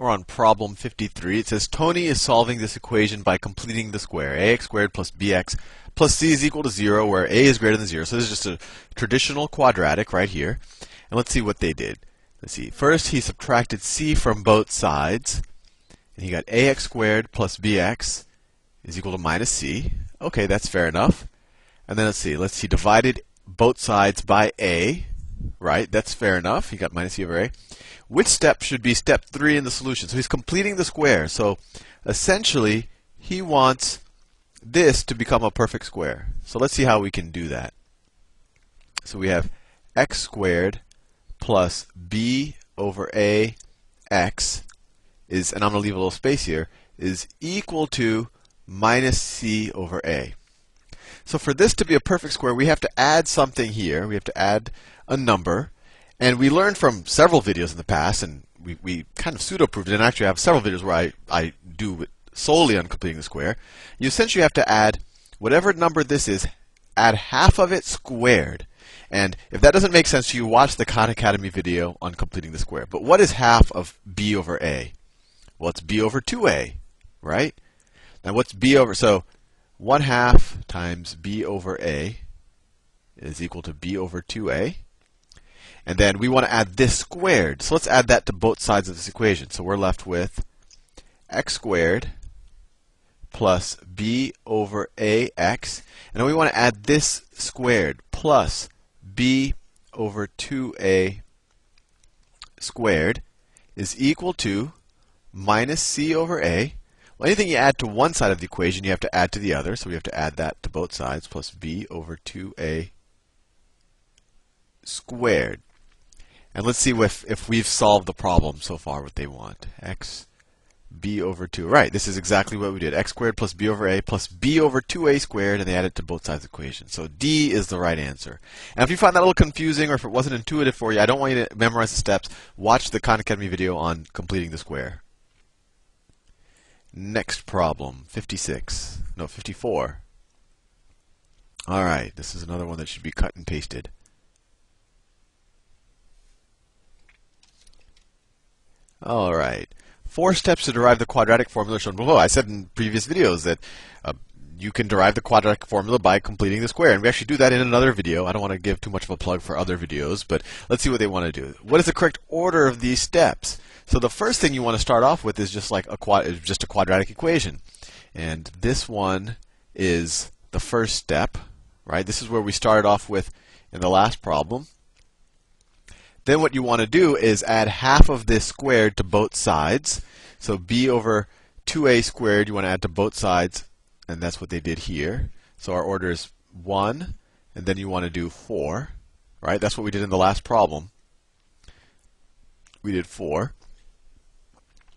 We're on problem 53. It says Tony is solving this equation by completing the square. Ax squared plus bx plus c is equal to 0, where a is greater than 0. So this is just a traditional quadratic right here. And let's see what they did. Let's see. First, he subtracted c from both sides. And he got ax squared plus bx is equal to minus c. Okay, that's fair enough. And then let's see. He divided both sides by a. Right, that's fair enough. He got minus c over a. Which step should be step 3 in the solution? So he's completing the square. So essentially, he wants this to become a perfect square. So let's see how we can do that. So we have x squared plus b over a x is, and I'm going to leave a little space here, is equal to minus c over a. So for this to be a perfect square, we have to add something here. We have to add a number. And we learned from several videos in the past, and we kind of pseudo-proved it, and actually I have several videos where I do it solely on completing the square. You essentially have to add whatever number this is, add half of it squared. And if that doesn't make sense to you, watch the Khan Academy video on completing the square. But what is half of b over a? Well, it's b over 2a, right? Now what's b over, so 1/2 times b over a is equal to b over 2a. And then we want to add this squared. So let's add that to both sides of this equation. So we're left with x squared plus b over ax. And then we want to add this squared plus b over 2a squared is equal to minus c over a. Well, anything you add to one side of the equation, you have to add to the other. So we have to add that to both sides, plus b over 2a squared. And let's see if we've solved the problem so far, what they want. X b over 2. Right, this is exactly what we did. X squared plus b over a plus b over 2a squared, and they add it to both sides of the equation. So D is the right answer. And if you find that a little confusing, or if it wasn't intuitive for you, I don't want you to memorize the steps. Watch the Khan Academy video on completing the square. Next problem, 54. All right, this is another one that should be cut and pasted. All right. 4 steps to derive the quadratic formula shown below. I said in previous videos that you can derive the quadratic formula by completing the square. And we actually do that in another video. I don't want to give too much of a plug for other videos, but let's see what they want to do. What is the correct order of these steps? So the first thing you want to start off with is just like a quadratic equation. And this one is the first step, right? This is where we started off with in the last problem. Then what you want to do is add half of this squared to both sides. So b over 2a squared you want to add to both sides, and that's what they did here. So our order is 1, and then you want to do 4. Right? That's what we did in the last problem. We did 4.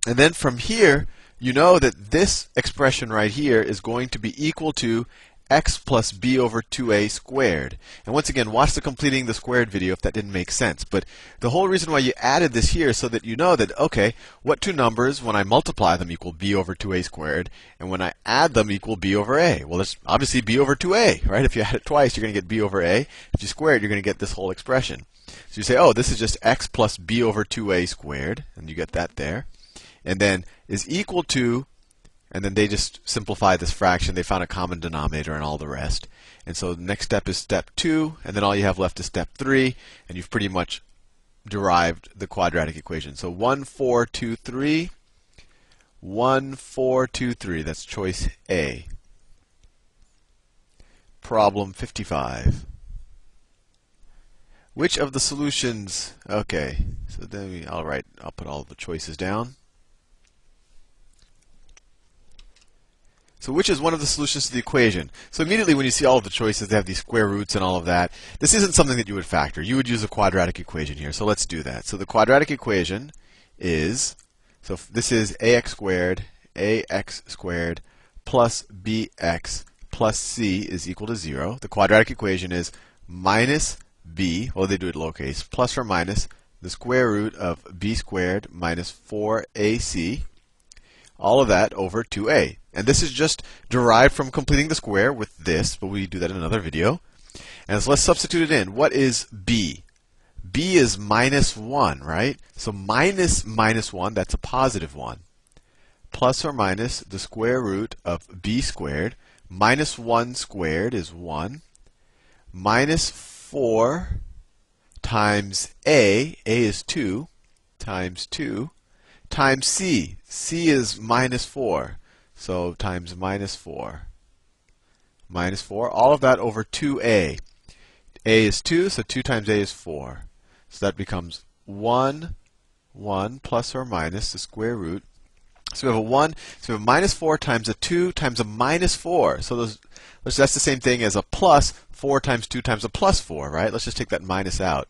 And then from here, you know that this expression right here is going to be equal to x plus b over 2a squared. And once again, watch the completing the squared video if that didn't make sense. But the whole reason why you added this here is so that you know that, okay, what two numbers, when I multiply them, equal b over 2a squared, and when I add them, equal b over a. Well, it's obviously b over 2a, right? If you add it twice, you're going to get b over a. If you square it, you're going to get this whole expression. So you say, oh, this is just x plus b over 2a squared, and you get that there. And then is equal to, and then they just simplify this fraction. They found a common denominator and all the rest. And so the next step is step 2, and then all you have left is step 3, and you've pretty much derived the quadratic equation. So 1, 4, 2, 3. 1, 4, 2, 3. That's choice A. Problem 55. Which of the solutions? Okay, so then I'll put all the choices down. So which is one of the solutions to the equation? So immediately when you see all of the choices, they have these square roots and all of that. This isn't something that you would factor. You would use a quadratic equation here. So let's do that. So the quadratic equation is, so this is ax squared plus bx plus c is equal to 0. The quadratic equation is minus b, well they do it lowercase, plus or minus the square root of b squared minus 4ac. All of that over 2a. And this is just derived from completing the square with this, but we do that in another video. And so let's substitute it in. What is b? b is minus 1, right? So minus minus 1, that's a positive 1. Plus or minus the square root of b squared. Minus 1 squared is 1. Minus 4 times a is 2, times 2, times c. c is minus 4. So times minus 4. Minus 4. All of that over 2a. a is 2, so 2 times a is 4. So that becomes 1, 1 plus or minus the square root. So we have a 1. So we have minus 4 times a 2 times a minus 4. So that's the same thing as a plus 4 times 2 times a plus 4, right? Let's just take that minus out.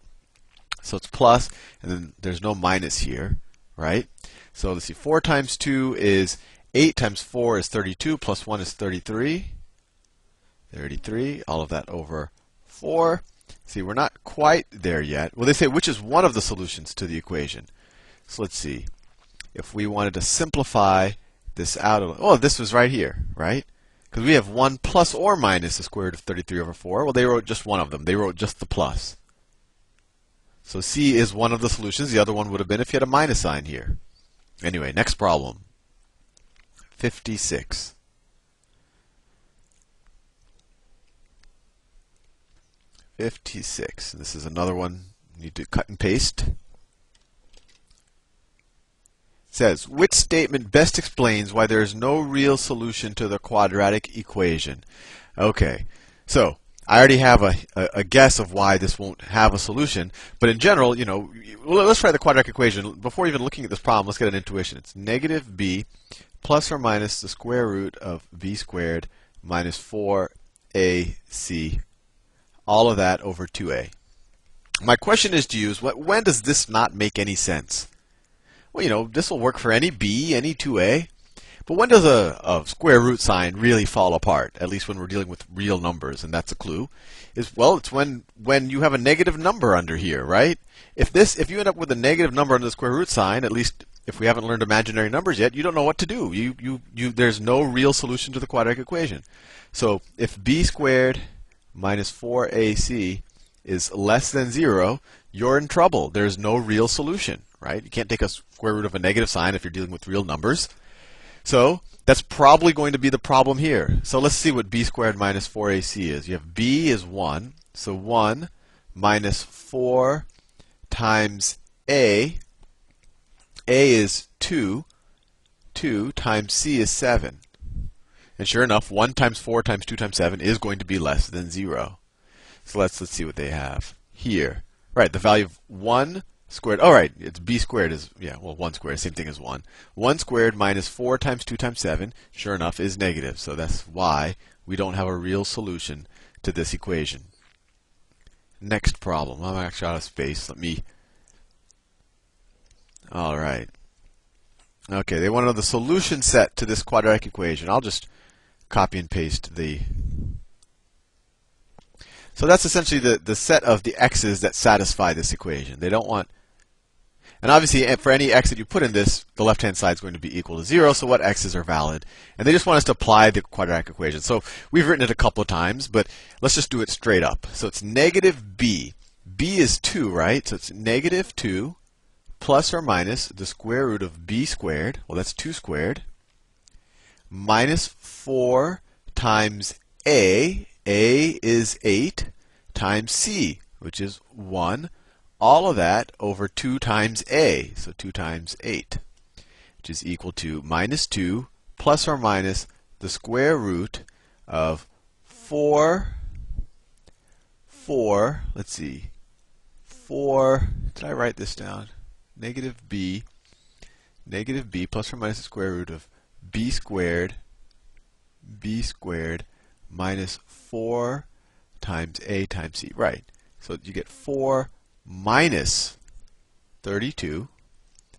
So it's plus, and then there's no minus here, right? So let's see. 4 times 2 is 8 times 4 is 32, plus 1 is 33. 33, all of that over 4. See, we're not quite there yet. Well, they say which is one of the solutions to the equation. So let's see. If we wanted to simplify this out, oh, this was right here, right? Because we have 1 plus or minus the square root of 33 over 4. Well, they wrote just one of them. They wrote just the plus. So C is one of the solutions. The other one would have been if you had a minus sign here. Anyway, next problem. 56. 56. This is another one you need to cut and paste. It says, which statement best explains why there is no real solution to the quadratic equation? Okay, so I already have a guess of why this won't have a solution, but in general, you know, let's try the quadratic equation. Before even looking at this problem, let's get an intuition. It's negative b plus or minus the square root of b squared minus 4ac, all of that over 2a. My question is to you is, when does this not make any sense? Well, you know, this will work for any b, any 2a. But when does a square root sign really fall apart? At least when we're dealing with real numbers, and that's a clue. Well, it's when you have a negative number under here, right? If you end up with a negative number under the square root sign, at least if we haven't learned imaginary numbers yet, you don't know what to do. There's no real solution to the quadratic equation. So if b squared minus 4ac is less than 0, you're in trouble. There's no real solution, right? You can't take a square root of a negative sign if you're dealing with real numbers. So that's probably going to be the problem here. So let's see what b squared minus 4ac is. You have b is 1. So 1 minus 4 times a. A is 2. 2 times c is 7. And sure enough, 1 times 4 times 2 times 7 is going to be less than 0. So let's see what they have here. Right, the value of 1 squared. Oh, right, it's b squared is, yeah, well, 1 squared, same thing as 1. 1 squared minus 4 times 2 times 7, sure enough, is negative. So that's why we don't have a real solution to this equation. Next problem. I'm actually out of space. All right. Okay, they want to know the solution set to this quadratic equation. I'll just copy and paste the... So that's essentially the set of the x's that satisfy this equation. They don't want... And obviously, for any x that you put in this, the left-hand side is going to be equal to 0, so what x's are valid? And they just want us to apply the quadratic equation. So we've written it a couple of times, but let's just do it straight up. So it's negative b. b is 2, right? So it's negative 2 plus or minus the square root of b squared. Well, that's 2 squared. Minus 4 times a. A is 8 times c, which is 1. All of that over 2 times a, so 2 times 8, which is equal to minus 2 plus or minus the square root of 4, let's see, 4, did I write this down? Negative b plus or minus the square root of b squared minus 4 times a times c. Right. So you get 4 minus 32.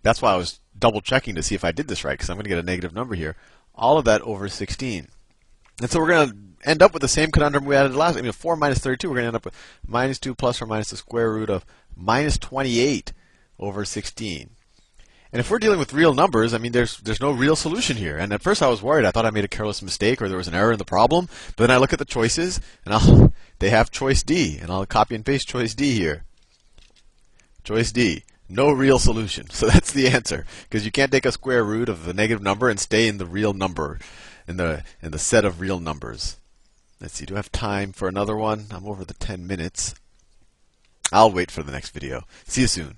That's why I was double checking to see if I did this right, because I'm going to get a negative number here. All of that over 16. And so we're going to end up with the same conundrum we had last. 4 minus 32, we're going to end up with minus 2 plus or minus the square root of minus 28 over 16. And if we're dealing with real numbers, there's no real solution here. And at first I was worried. I thought I made a careless mistake or there was an error in the problem. But then I look at the choices, and they have choice D. And I'll copy and paste choice D here. Choice D, no real solution. So that's the answer, because you can't take a square root of the negative number and stay in the real number, in the set of real numbers. Let's see, do I have time for another one? I'm over the 10 minutes. I'll wait for the next video. See you soon.